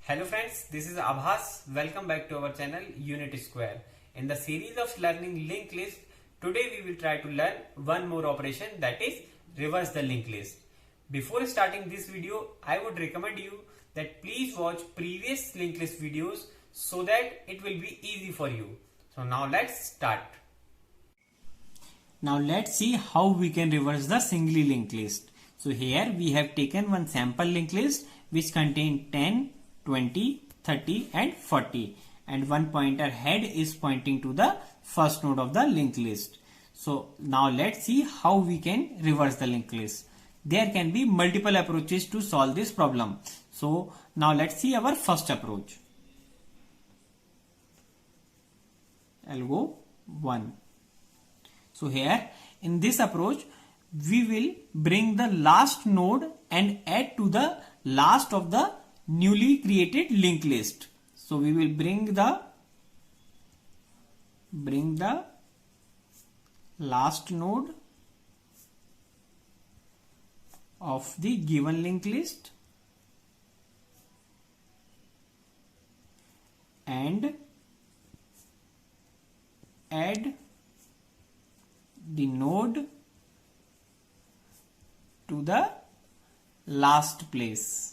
Hello friends, this is Abhas. Welcome back to our channel Unit Square. In the series of learning linked list, today we will try to learn one more operation, that is reverse the linked list. Before starting this video, I would recommend you that please watch previous linked list videos so that it will be easy for you. So now let's start. Now let's see how we can reverse the singly linked list. So here we have taken one sample linked list which contain 10, 20, 30 and 40, and one pointer head is pointing to the first node of the linked list. So now let's see how we can reverse the linked list. There can be multiple approaches to solve this problem. So now let's see our first approach. I'll go 1. So here in this approach we will bring the last node and add to the last of the newly created linked list. So we will bring the last node of the given linked list and add the node to the last place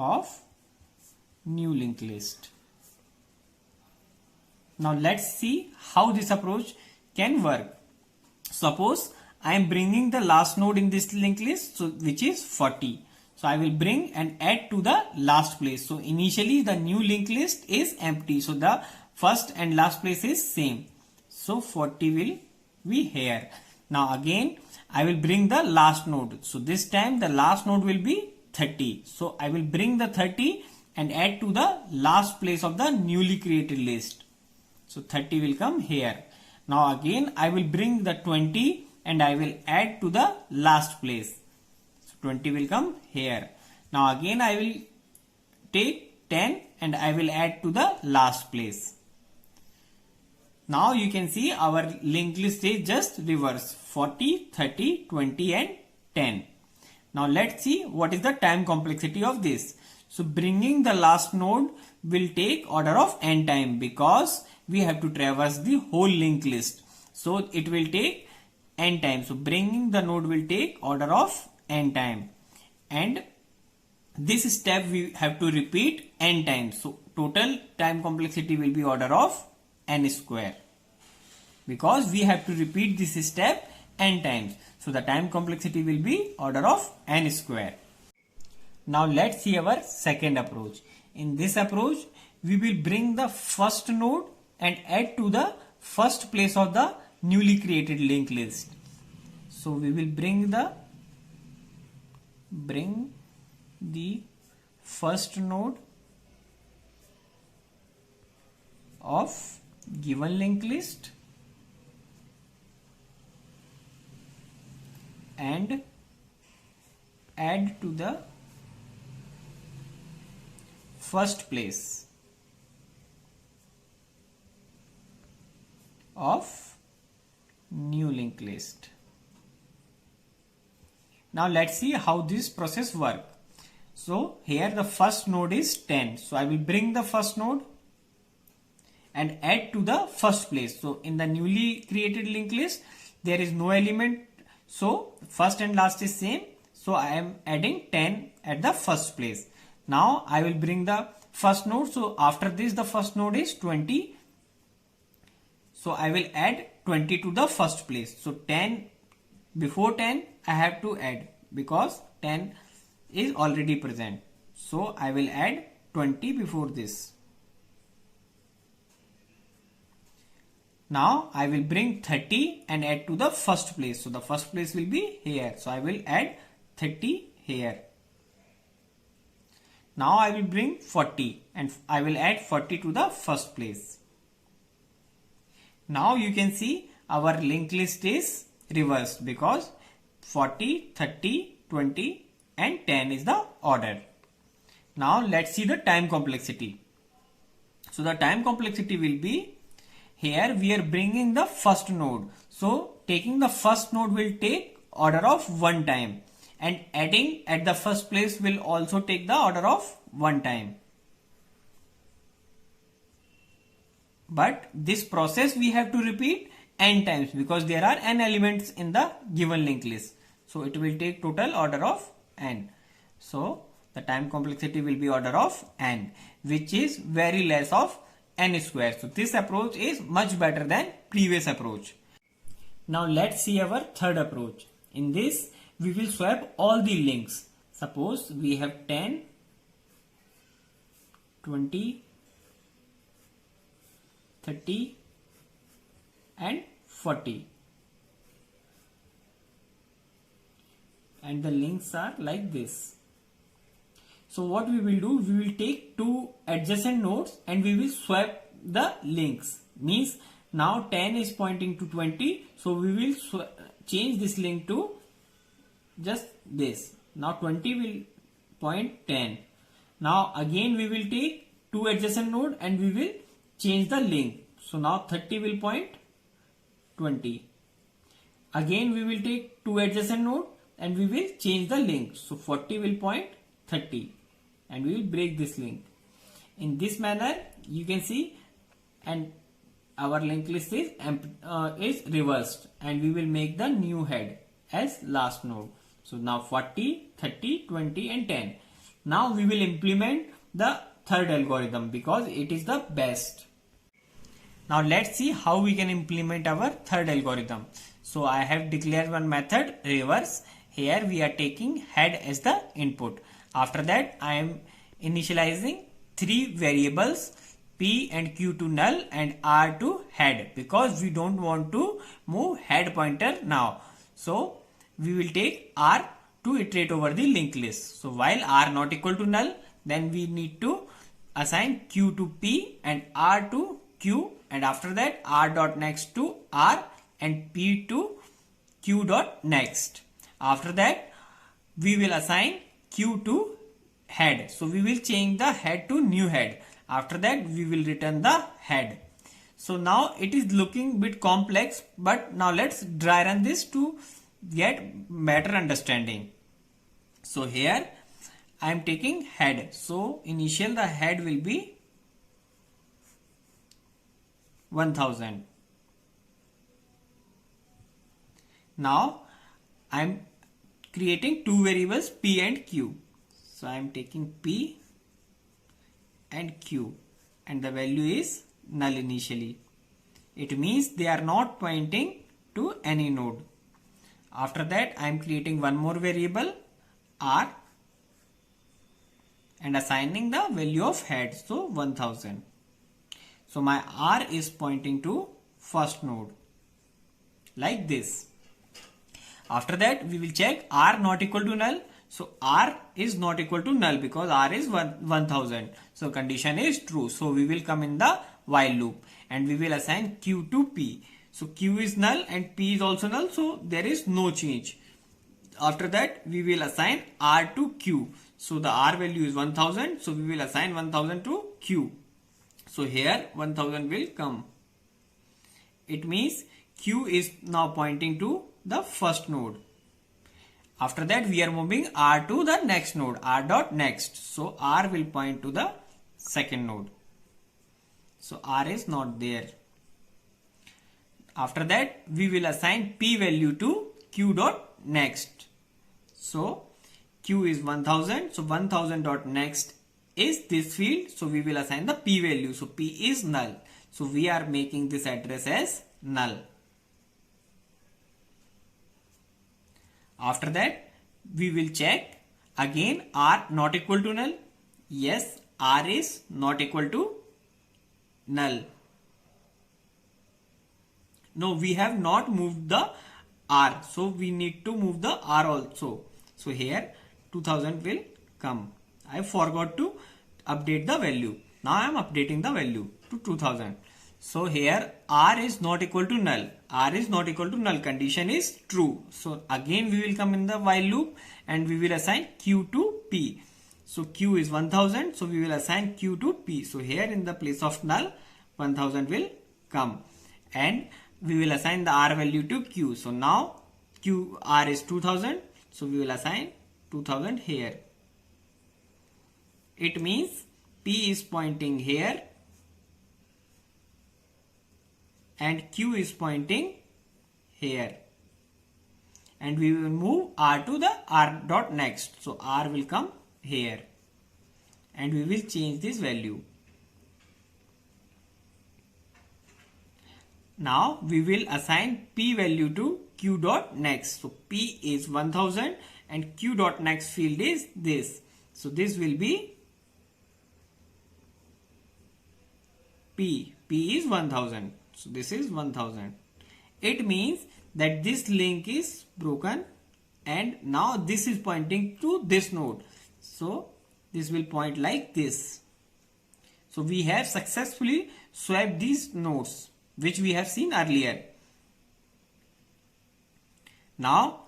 of new linked list. Now let's see how this approach can work. Suppose I am bringing the last node in this linked list, so which is 40. So I will bring and add to the last place. So initially the new linked list is empty. So the first and last place is same. So 40 will be here. Now again I will bring the last node. So this time the last node will be 30. So I will bring the 30 and add to the last place of the newly created list. So 30 will come here. Now again I will bring the 20 and I will add to the last place. So 20 will come here. Now again I will take 10 and I will add to the last place. Now you can see our linked list is just reverse: 40, 30, 20 and 10. Now let's see what is the time complexity of this. So bringing the last node will take order of n time because we have to traverse the whole linked list. So it will take n time. So bringing the node will take order of n time. And this step we have to repeat n times. So total time complexity will be order of n square. Because we have to repeat this step n times. So the time complexity will be order of n square. Now let's see our second approach. In this approach, we will bring the first node and add to the first place of the newly created linked list. So we will bring the first node of given linked list and add to the first place of new linked list. Now let's see how this process works. So here the first node is 10. So I will bring the first node and add to the first place. So in the newly created linked list there is no element. So first and last is same. So I am adding 10 at the first place. Now I will bring the first node. So after this the first node is 20. So I will add 20 to the first place. So 10, before 10 I have to add because 10 is already present. So I will add 20 before this. Now I will bring 30 and add to the first place. So the first place will be here. So I will add 30 here. Now I will bring 40 and I will add 40 to the first place. Now you can see our linked list is reversed because 40, 30, 20 and 10 is the order. Now let's see the time complexity. So the time complexity will be, here we are bringing the first node. So taking the first node will take order of 1 time and adding at the first place will also take the order of 1 time. But this process we have to repeat n times because there are n elements in the given linked list. So it will take total order of n. So the time complexity will be order of n, which is very less of n square. So this approach is much better than previous approach. Now let's see our third approach. In this we will swap all the links. Suppose we have 10, 20, 30 and 40, and the links are like this. So what we will do, we will take two adjacent nodes and we will swap the links. Means now 10 is pointing to 20, so we will change this link to just this. Now 20 will point 10. Now again we will take two adjacent node and we will change the link. So now 30 will point 20. Again we will take two adjacent node and we will change the link. So 40 will point 30 and we will break this link. In this manner you can see, and our linked list is reversed, and we will make the new head as last node. So now 40, 30, 20 and 10. Now we will implement the third algorithm because it is the best. Now let's see how we can implement our third algorithm. So I have declared one method reverse. Here we are taking head as the input. After that I am initializing three variables P and Q to null and R to head because we don't want to move head pointer now. So we will take R to iterate over the linked list. So while R not equal to null, then we need to assign Q to P and R to Q, and after that R dot next to R and P to Q dot next. After that we will assign Q to head. So we will change the head to new head. After that we will return the head. So now it is looking bit complex, but now let's dry run this to get better understanding. So here I am taking head. So initial the head will be 1000. Now I am creating two variables P and Q. So I am taking P and Q and the value is null initially. It means they are not pointing to any node. After that I am creating one more variable R and assigning the value of head, so 1000. So my R is pointing to first node like this. After that we will check R not equal to null. So R is not equal to null because R is 1000. So condition is true. So we will come in the while loop and we will assign Q to P. So Q is null and P is also null. So there is no change. After that we will assign R to Q. So the R value is 1000. So we will assign 1000 to Q. So here 1000 will come. It means Q is now pointing to the first node. After that we are moving R to the next node, R dot next. So R will point to the second node. So R is not there. After that we will assign P value to Q dot next. So Q is 1000. So 1000 dot next is this field. So we will assign the P value. So P is null. So we are making this address as null. After that we will check again R not equal to null. Yes, R is not equal to null. No, we have not moved the R. So we need to move the R also. So here 2000 will come. I forgot to update the value. Now I am updating the value to 2000. So here R is not equal to null. R is not equal to null. Condition is true. So again we will come in the while loop and we will assign Q to P. So Q is 1000. So we will assign Q to P. So here in the place of null 1000 will come. And we will assign the R value to Q. So now R is 2000. So we will assign 2000 here. It means P is pointing here and Q is pointing here. And we will move R to the R dot next. So R will come here. And we will change this value. Now we will assign P value to Q dot next. So P is 1000 and Q dot next field is this. So this will be P. P is 1000. So this is 1000. It means that this link is broken and now this is pointing to this node. So this will point like this. So we have successfully swapped these nodes which we have seen earlier. Now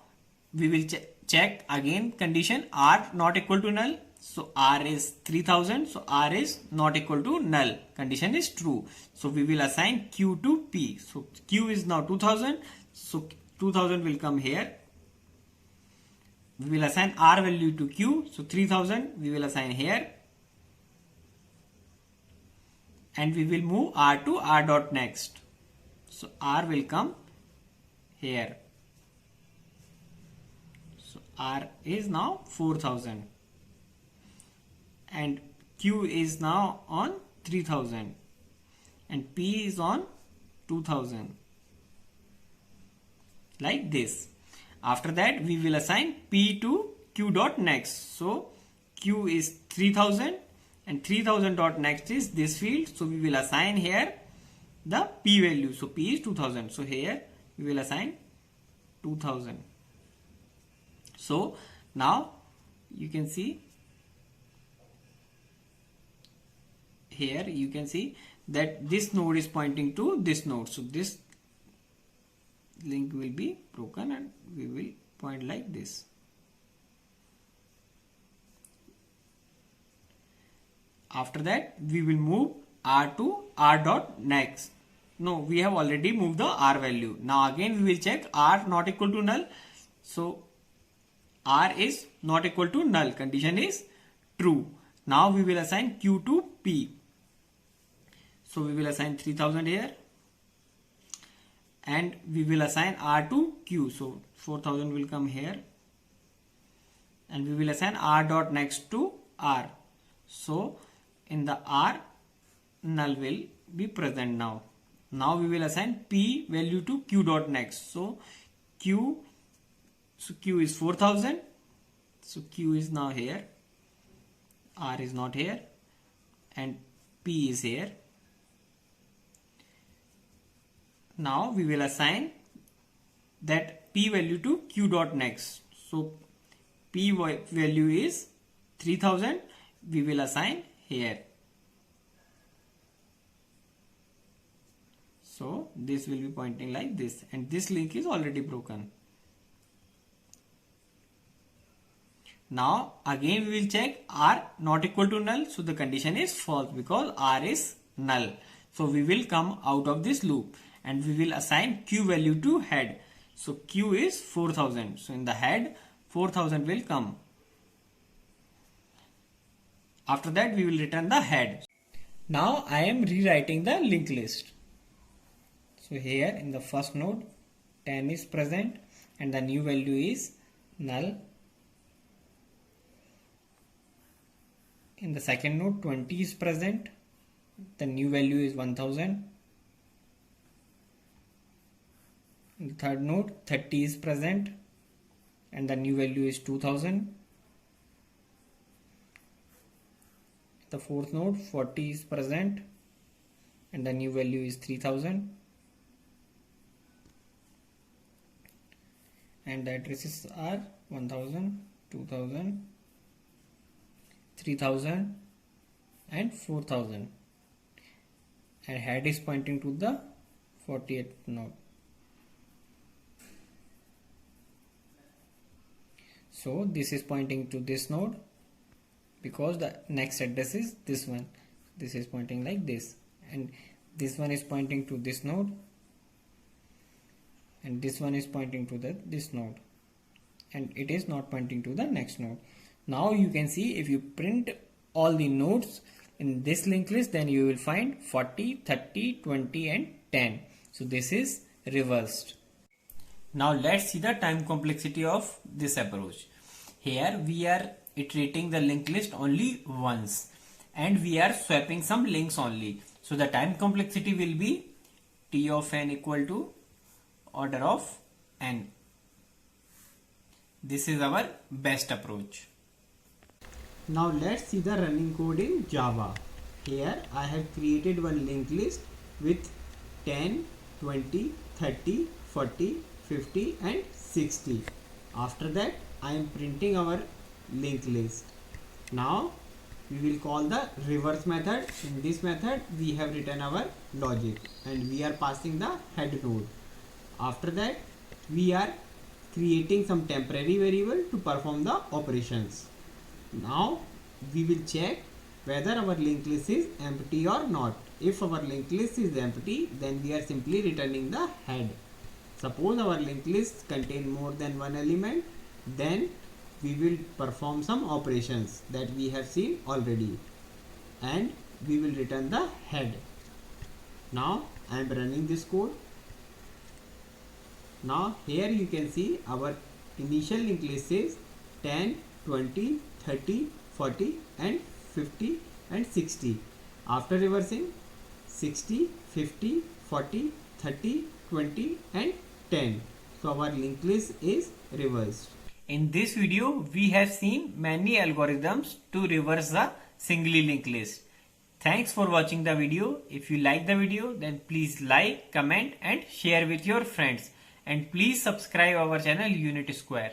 we will check again condition R not equal to null. So R is 3000. So R is not equal to null. Condition is true. So we will assign Q to P. So Q is now 2000. So 2000 will come here. We will assign R value to Q. So 3000 we will assign here. And we will move R to R dot next. So R will come here. So R is now 4000. And Q is now on 3000. And P is on 2000. Like this. After that we will assign P to Q dot next. So Q is 3000 and 3000 dot next is this field. So we will assign here the P value. So P is 2000. So here we will assign 2000. So now you can see here you can see that this node is pointing to this node. So this link will be broken and we will point like this. After that we will move R to R dot next. No, we have already moved the R value. Now again we will check R not equal to null. So R is not equal to null. Condition is true. Now we will assign Q to P. So we will assign 3000 here. And we will assign R to Q. So 4000 will come here. And we will assign R dot next to R. So in the R, null will be present now. Now we will assign P value to Q dot next. So Q is 4000. So Q is now here. R is not here. And P is here. Now we will assign that P value to Q dot next. So P value is 3000. We will assign here. So this will be pointing like this, and this link is already broken. Now again we will check R not equal to null. So the condition is false because R is null. So we will come out of this loop. And we will assign Q value to head. So Q is 4000. So in the head 4000 will come. After that we will return the head. Now I am rewriting the linked list. So here in the first node 10 is present and the new value is null. In the second node 20 is present. The new value is 1000. In the third node 30 is present and the new value is 2000. The fourth node 40 is present and the new value is 3000. And the addresses are 1000, 2000, 3000 and 4000. And head is pointing to the 40th node. So this is pointing to this node because the next address is this one. This is pointing like this, and this one is pointing to this node, and this one is pointing to this node, and it is not pointing to the next node. Now you can see if you print all the nodes in this linked list, then you will find 40, 30, 20 and 10. So this is reversed. Now let's see the time complexity of this approach. Here we are iterating the linked list only once and we are swapping some links only. So the time complexity will be T of n equal to order of n. This is our best approach. Now let's see the running code in Java. Here I have created one linked list with 10, 20, 30, 40, 50 and 60. After that I am printing our linked list. Now we will call the reverse method. In this method we have written our logic and we are passing the head node. After that we are creating some temporary variable to perform the operations. Now we will check whether our linked list is empty or not. If our linked list is empty, then we are simply returning the head. Suppose our linked list contain more than one element, then we will perform some operations that we have seen already and we will return the head. Now I am running this code. Now here you can see our initial linked list is 10, 20, 30, 40 and 50 and 60. After reversing 60, 50, 40, 30, 20 and 10. So our linked list is reversed. In this video we have seen many algorithms to reverse the singly linked list. Thanks for watching the video. If you like the video, then please like, comment and share with your friends. And please subscribe our channel Unit Square.